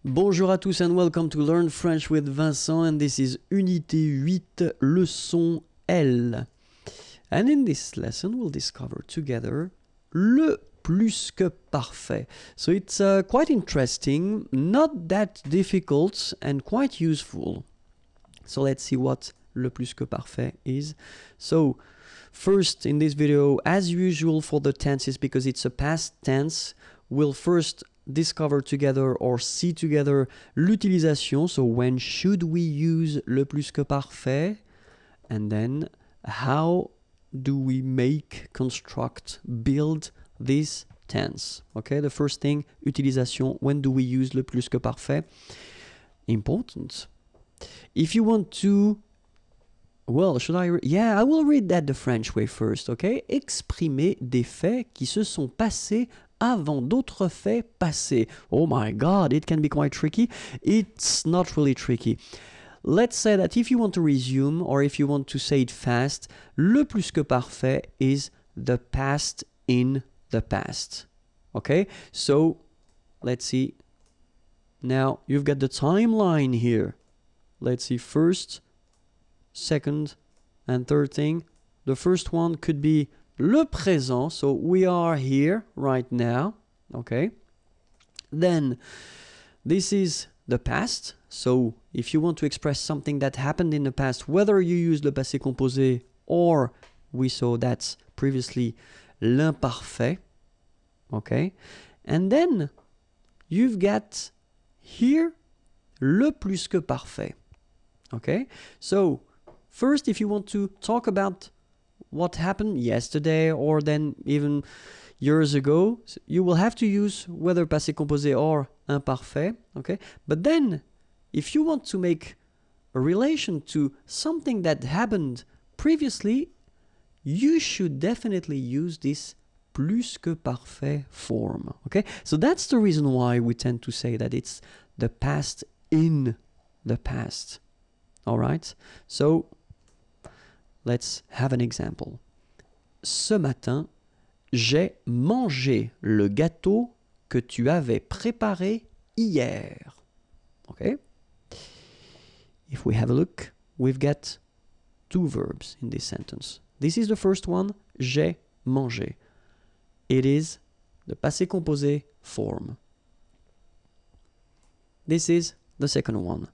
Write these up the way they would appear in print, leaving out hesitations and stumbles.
Bonjour à tous and welcome to Learn French with Vincent, and this is Unité 8, Leçon L. And in this lesson we'll discover together le plus que parfait. So it's quite interesting, not that difficult and quite useful. So let's see what le plus que parfait is. So first in this video, as usual for the tenses, because it's a past tense, we'll first discover together or see together l'utilisation, so when should we use le plus que parfait, and then how do we make, construct, build this tense. Okay, the first thing, utilisation, when do we use le plus que parfait? Important. If you want to, well, should I I will read that the French way first, okay? Exprimer des faits qui se sont passés avant d'autres faits passés. Oh my God, it can be quite tricky. It's not really tricky. Let's say that if you want to resume or if you want to say it fast, le plus que parfait is the past in the past. Okay? So, let's see. Now, you've got the timeline here. Let's see, first, second, and third thing. The first one could be le présent, so we are here right now, okay? Then, this is the past, so if you want to express something that happened in the past, whether you use le passé composé or we saw that's previously l'imparfait, okay? And then, you've got here le plus que parfait, okay? So, first, if you want to talk about what happened yesterday or then even years ago, you will have to use whether passé composé or imparfait, okay? But then, if you want to make a relation to something that happened previously, you should definitely use this plus que parfait form, okay? So that's the reason why we tend to say that it's the past in the past, all right? So, let's have an example. Ce matin, j'ai mangé le gâteau que tu avais préparé hier. Okay? If we have a look, we've got two verbs in this sentence. This is the first one, j'ai mangé. It is the passé composé form. This is the second one.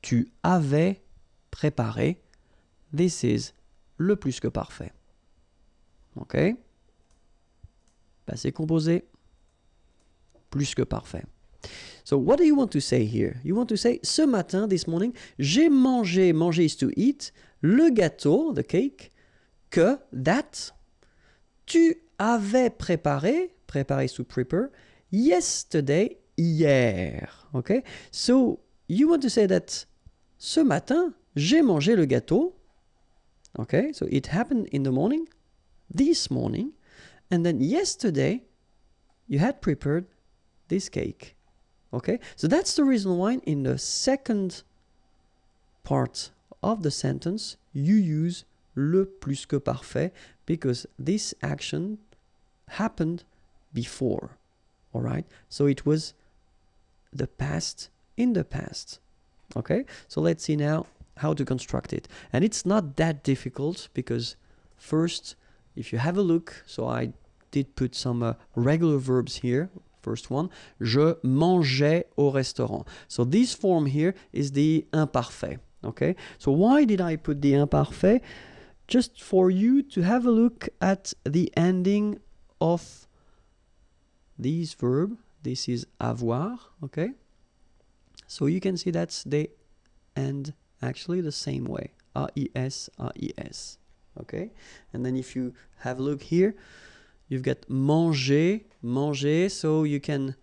Tu avais préparé. This is le plus que parfait. Ok? Passé composé, plus que parfait. So what do you want to say here? You want to say, ce matin, this morning, j'ai mangé, manger is to eat, le gâteau, the cake, que, that, tu avais préparé, préparé is to prepare, yesterday, hier. Okay? So you want to say that, ce matin, j'ai mangé le gâteau. Okay, so it happened in the morning, this morning, and then yesterday you had prepared this cake. Okay, so that's the reason why in the second part of the sentence you use le plus que parfait, because this action happened before. All right, so it was the past in the past. Okay, so let's see now how to construct it. And it's not that difficult, because first, if you have a look, so I did put some regular verbs here. First one, je mangeais au restaurant. So this form here is the imparfait. Okay, so why did I put the imparfait? Just for you to have a look at the ending of this verb. This is avoir. Okay, so you can see that's the end actually the same way, A-I-S, A-I-S, okay? And then if you have a look here, you've got manger, manger, so you can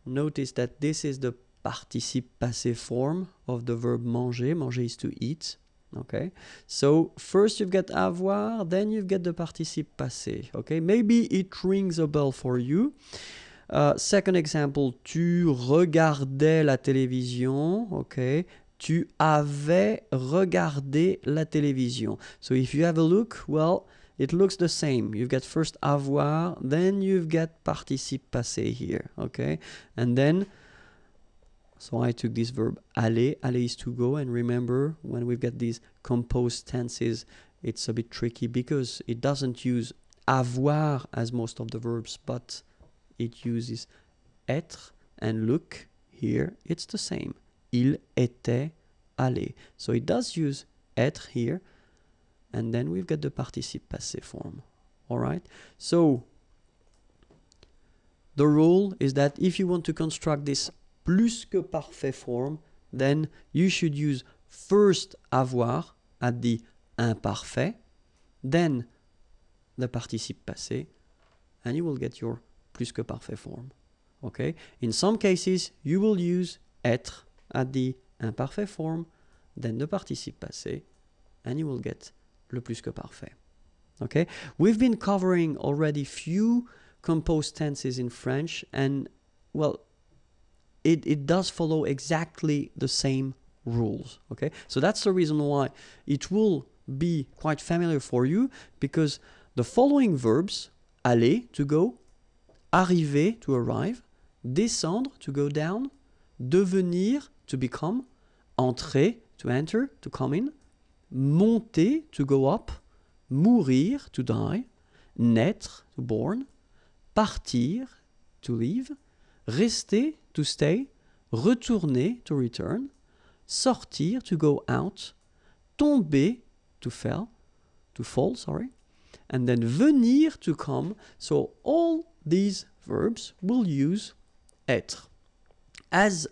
notice that this is the participe passé form of the verb manger. Manger is to eat, okay? So first you've got avoir, then you've got the participe passé, okay? Maybe it rings a bell for you. Second example, tu regardais la télévision, okay? Tu avais regardé la télévision. So if you have a look, well, it looks the same. You've got first avoir, then you've got participe passé here, okay? And then So I took this verb aller. Aller is to go. And remember, when we've got these composed tenses, it's a bit tricky because it doesn't use avoir as most of the verbs, but it uses être. And look, here it's the same. Il était allé. So it does use être here. And then we've got the participe passé form. All right? So the rule is that if you want to construct this plus que parfait form, then you should use first avoir at the imparfait, then the participe passé, and you will get your plus que parfait form. Okay? In some cases, you will use être at the imparfait form, then the participe passé, and you will get le plus que parfait. Okay? We've been covering already few composed tenses in French, and well, it does follow exactly the same rules. Okay, so that's the reason why it will be quite familiar for you, because the following verbs, aller, to go, arriver, to arrive, descendre, to go down, devenir, to become, entrer, to enter, to come in, monter, to go up, mourir, to die, naître, to born, partir, to leave, rester, to stay, retourner, to return, sortir, to go out, tomber, to fall, and then venir, to come. So all these verbs will use être, as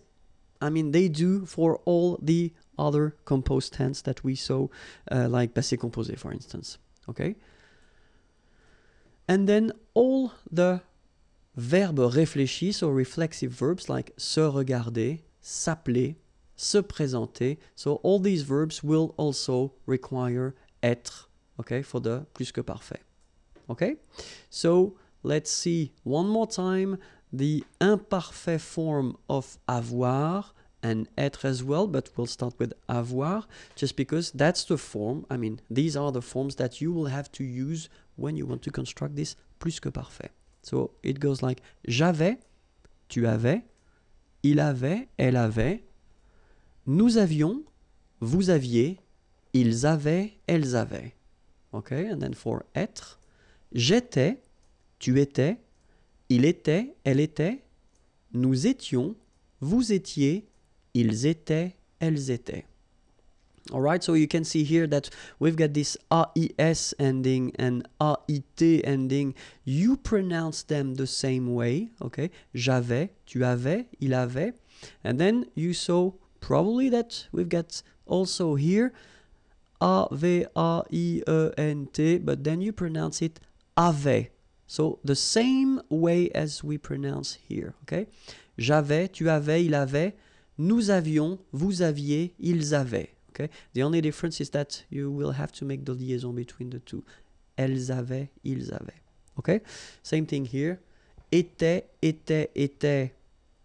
they do for all the other composed tense that we saw, like passé composé, for instance. Okay? And then all the verbes réfléchis, so reflexive verbs like se regarder, s'appeler, se présenter. So all these verbs will also require être, okay, for the plus que parfait. Okay? So let's see one more time the imparfait form of avoir and être as well, but we'll start with avoir, just because that's the form, these are the forms that you will have to use when you want to construct this plus que parfait. So it goes like j'avais, tu avais, il avait, elle avait, nous avions, vous aviez, ils avaient, elles avaient. Okay, and then for être, j'étais, tu étais, il était, elle était, nous étions, vous étiez, ils étaient, elles étaient. All right, so you can see here that we've got this AIS ending and AIT ending. You pronounce them the same way, okay? J'avais, tu avais, il avait. And then you saw probably that we've got also here A-V-A-I-E-N-T, but then you pronounce it avait. So the same way as we pronounce here, okay? J'avais, tu avais, il avait, nous avions, vous aviez, ils avaient. Okay? The only difference is that you will have to make the liaison between the two. Elles avaient, ils avaient. Okay? Same thing here. Était, était, était.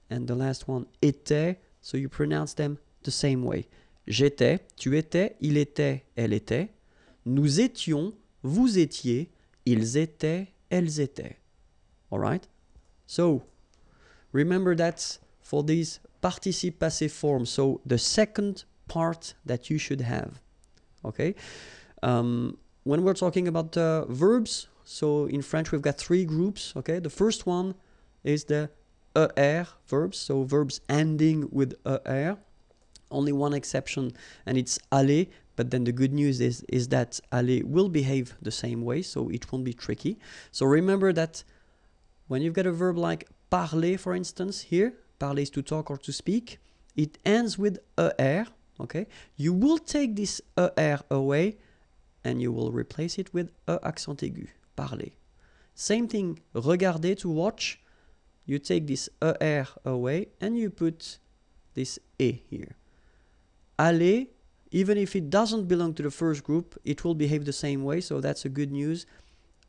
And the last one, était. So you pronounce them the same way. J'étais, tu étais, il était, elle était. Nous étions, vous étiez, ils étaient, elles étaient. All right? So, remember that for these participe passé forms, so the second part that you should have. Okay? When we're talking about verbs, so in French we've got three groups. Okay? The first one is the ER verbs, so verbs ending with ER. Only one exception, and it's aller, but then the good news is that aller will behave the same way, so it won't be tricky. So remember that when you've got a verb like parler, for instance, here, parler is to talk or to speak, it ends with ER. Okay, you will take this ER away and you will replace it with E accent aigu, parler. Same thing, regarder, to watch, you take this ER away and you put this E here. Aller, even if it doesn't belong to the first group, it will behave the same way, so that's a good news.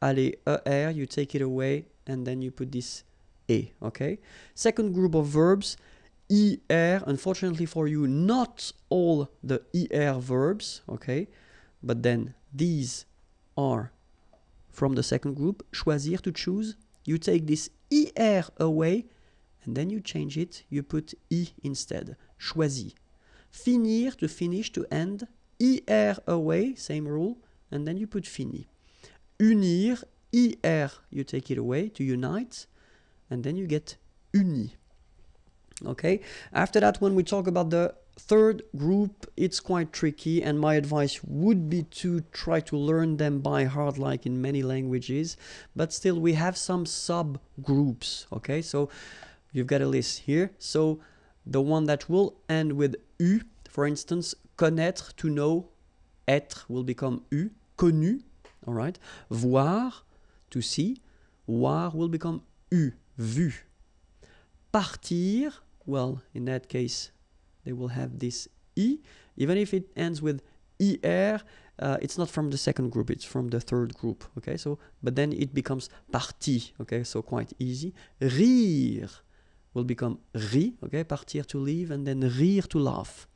Aller, ER, you take it away and then you put this E, okay? Second group of verbs, ER, unfortunately for you, not all the ER verbs, okay? But then these are from the second group. Choisir, to choose. You take this ER away and then you change it, you put I instead. Choisi. Finir, to finish, to end. IR away, same rule, and then you put fini. Unir, IR, you take it away, to unite, and then you get uni. Okay, after that, when we talk about the third group, it's quite tricky, and my advice would be to try to learn them by heart like in many languages, but still we have some subgroups. Okay, so you've got a list here. So the one that will end with U, for instance, connaître, to know, être will become U, connu, all right. Voir, to see, voir will become U, vu. Partir, well, in that case, they will have this I. Even if it ends with IR, it's not from the second group, it's from the third group, okay? So, but then it becomes parti, okay? So quite easy. Rire will become ri, okay? Partir, to leave, and then rire, to laugh.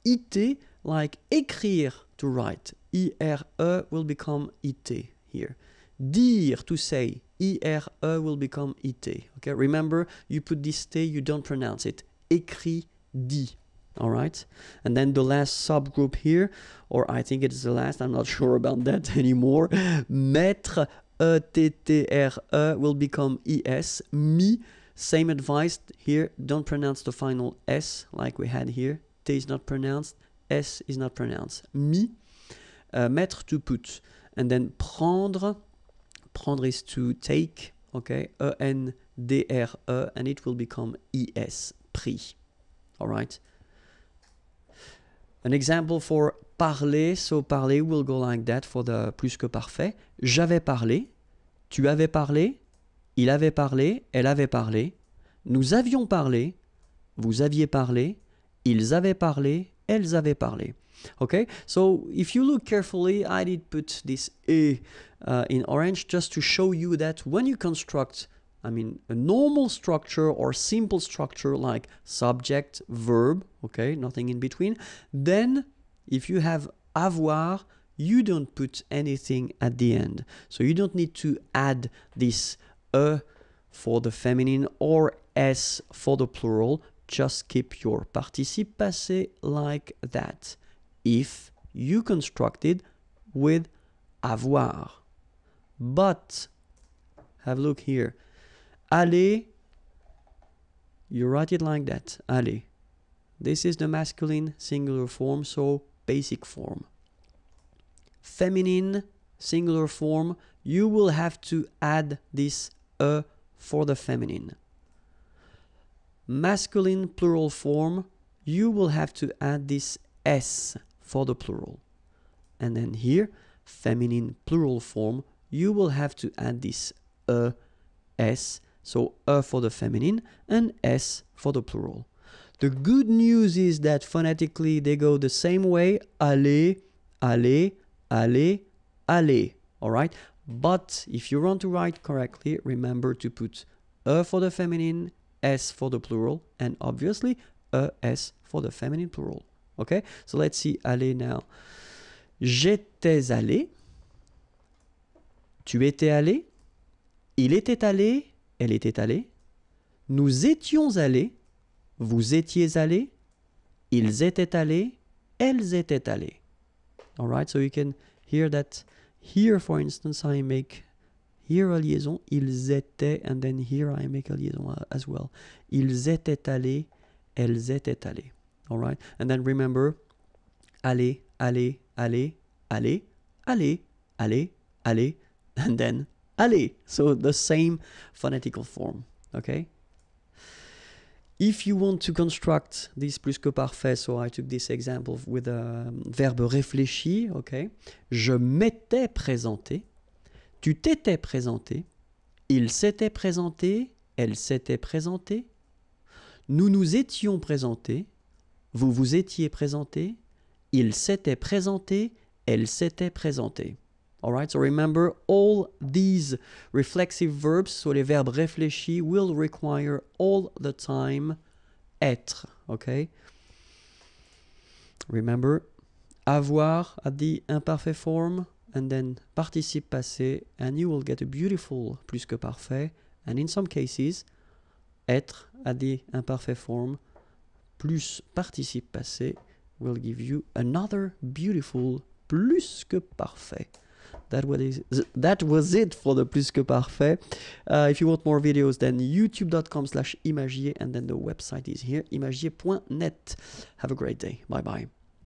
Iter, like écrire, to write. IRE will become iter here. Dire, to say. IRE will become iter. Okay, remember, you put this T, you don't pronounce it. Écrit, dit. All right? And then the last subgroup here, or I think it's the last, I'm not sure about that anymore. Mettre, ETTRE will become ES. Mi, same advice here, don't pronounce the final S like we had here. T is not pronounced, S is not pronounced. Mi, mettre, to put. And then prendre, prendre is to take, okay, ENDRE, and it will become ES, pris. All right? An example for parler, so parler will go like that for the plus que parfait. J'avais parlé, tu avais parlé, il avait parlé, elle avait parlé, nous avions parlé, vous aviez parlé, ils avaient parlé, elles avaient parlé. Okay, so if you look carefully, I did put this E in orange just to show you that when you construct, I mean, a normal structure or simple structure like subject, verb, okay, nothing in between, then if you have avoir, you don't put anything at the end. So you don't need to add this E for the feminine or S for the plural. Just keep your participe passé like that. If you constructed with avoir. But, have a look here. Aller, you write it like that, aller. This is the masculine singular form, so basic form. Feminine singular form, you will have to add this E for the feminine. Masculine plural form, you will have to add this S for the plural. And then here, feminine plural form, you will have to add this S, so for the feminine and S for the plural. The good news is that phonetically they go the same way, aller, aller, aller, aller, all right? But if you want to write correctly, remember to put for the feminine, S for the plural, and obviously S for the feminine plural. Okay, so let's see aller now. J'étais allé. Tu étais allé. Il était allé. Elle était allée. Nous étions allés. Vous étiez allés. Ils étaient allés. Elles étaient allées. All right, so you can hear that here, for instance, I make here a liaison. Ils étaient, and then here I make a liaison as well. Ils étaient allés. Elles étaient allées. All right, and then remember, aller, aller, aller, aller, aller, aller, aller, and then aller. So the same phonetical form, okay? If you want to construct this plus que parfait, so I took this example with a verbe réfléchi, okay? Je m'étais présenté, tu t'étais présenté, il s'était présenté, elle s'était présentée, nous nous étions présentés, vous vous étiez présenté, il s'était présenté, elle s'était présentée. Alright, so remember all these reflexive verbs, so les verbes réfléchis will require all the time être, okay? Remember, avoir at the imperfect form, and then participe passé, and you will get a beautiful plus que parfait, and in some cases, être at the imperfect form plus participe passé will give you another beautiful plus que parfait. That was it for the plus que parfait. If you want more videos, then youtube.com/imagier, and then the website is here, imagier.net. Have a great day. Bye bye.